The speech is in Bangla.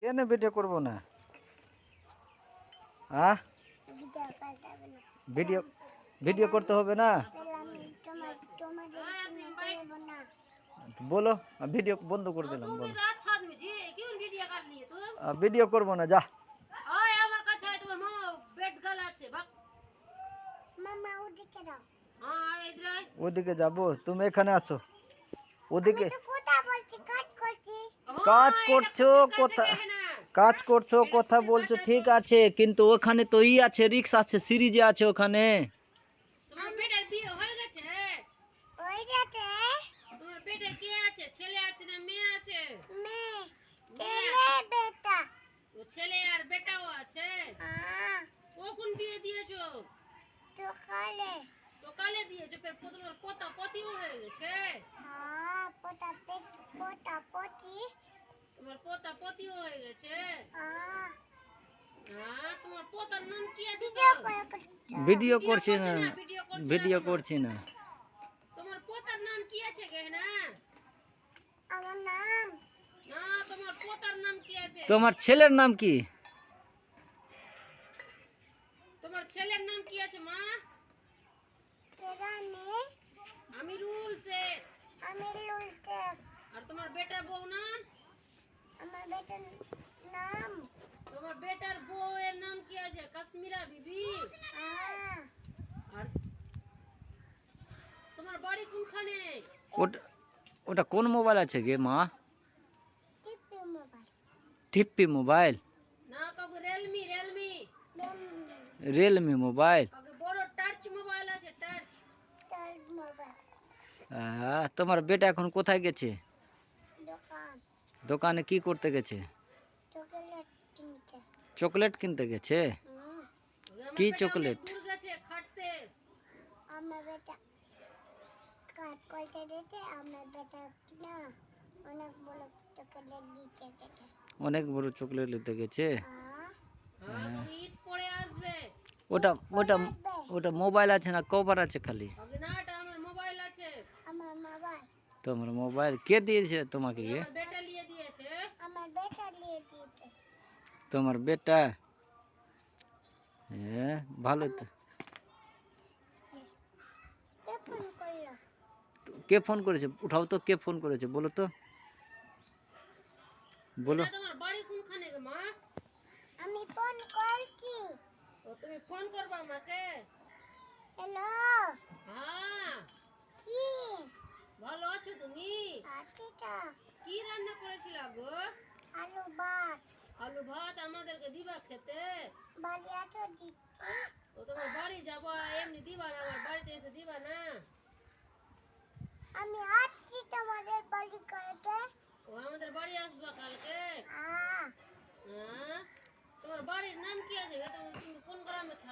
কেন ভিডিও করব না? হ্যাঁ, ভিডিও ভিডিও করতে হবে না? বলো, ভিডিও বন্ধ করে দিলাম। বলো, ভিডিও করব না, যা। ওদিকে যাবো, তুমি এখানে আসো। ওদিকে কাজ করছো, কাজ করছো, কথা বলছো, ঠিক আছে, কিন্তু ওখানে তো আছে, রিক্স আছে, সিরিজে আছে ওখানে। ছেলে আর বেটাও আছে। কখন বিয়ে দিয়েছো? সকালে। সকালে দিয়েছো, তোমার পোতা পতিও হয়ে গেছে। তোমার পোতা পতিও হয়ে গেছে। তোমার পোতার নাম কি আছে? ভিডিও করছি না, ভিডিও করছি না। তোমার পোতার নাম কি আছে গেহনা? আমার নাম না, তোমার পোতার নাম কি আছে? তোমার ছেলের নাম কি? তোমার ছেলের নাম কি আছে মা? আমিরুল শেখ। আমিরুল শেখ। আর তোমার বেটা বউ নাম? আমার বেটার নাম, তোমার বেটার বউয়ের নাম কি আছে? কাশ্মীরা বিবি। আর তোমার বাড়ি কোনখানে? ওটা কোন মোবাইল আছে গে মা? টিপি মোবাইল। টিপি মোবাইল না, কাকু রিয়েলমি। Realme mobile. কাকু বড় টাচ মোবাইল আছে, টাচ মোবাইল। তোমার বেটা এখন কোথায় গেছে? দোকান। দোকানে কি করতে গেছে? চকলেট কিনতে। চকলেট কিনতে গেছে? কি চকলেট? দূর গেছে খাটতে। আমার বেটা কাজ করতে দিতে, আমার বেটা না অনেক বড় চকলেট দিতে গেছে। অনেক বড় চকলেট নিতে গেছে। ঈদ পরে আসবে। ওটা ওটা ওটা মোবাইল আছে না কভার আছে খালি? না, এটা আমার মোবাইল আছে। আমার মোবাইল। তোমার মোবাইল কে দিয়েছে তোমাকে? আমার বেটা নিয়ে দিয়েছে। আমার বেটা নিয়ে দিয়েছে। তোমার বেটা? হ্যাঁ, ভালো তো। কে ফোন করেছে? উঠাও তো, কে ফোন করেছে বলো তো, বলো। তোমার বাড়ি কোনখানে গো মা? আমি ফোন করছি। ও, তুমি ফোন করবে আমাকে? হ্যালো। হ্যাঁ। কি ভালো আছো তুমি? আছি তো। কি রান্না করেছিলা গো? আলু ভাত। আলু ভাত আমাদেরকে দিবা খেতে? বাড়ি আছো দিচ্ছি। ও, তোমার বাড়ি যাবো, এমনি দিবা না? আমার বাড়িতে এসে দিবা না? আমি আসছি তোমাদের বাড়ি কালকে। ও, আমাদের বাড়ি আসবা কালকে? হ্যাঁ। তোমার বাড়ির নাম কি আছে? তুমি কোন গ্রামে থাকো?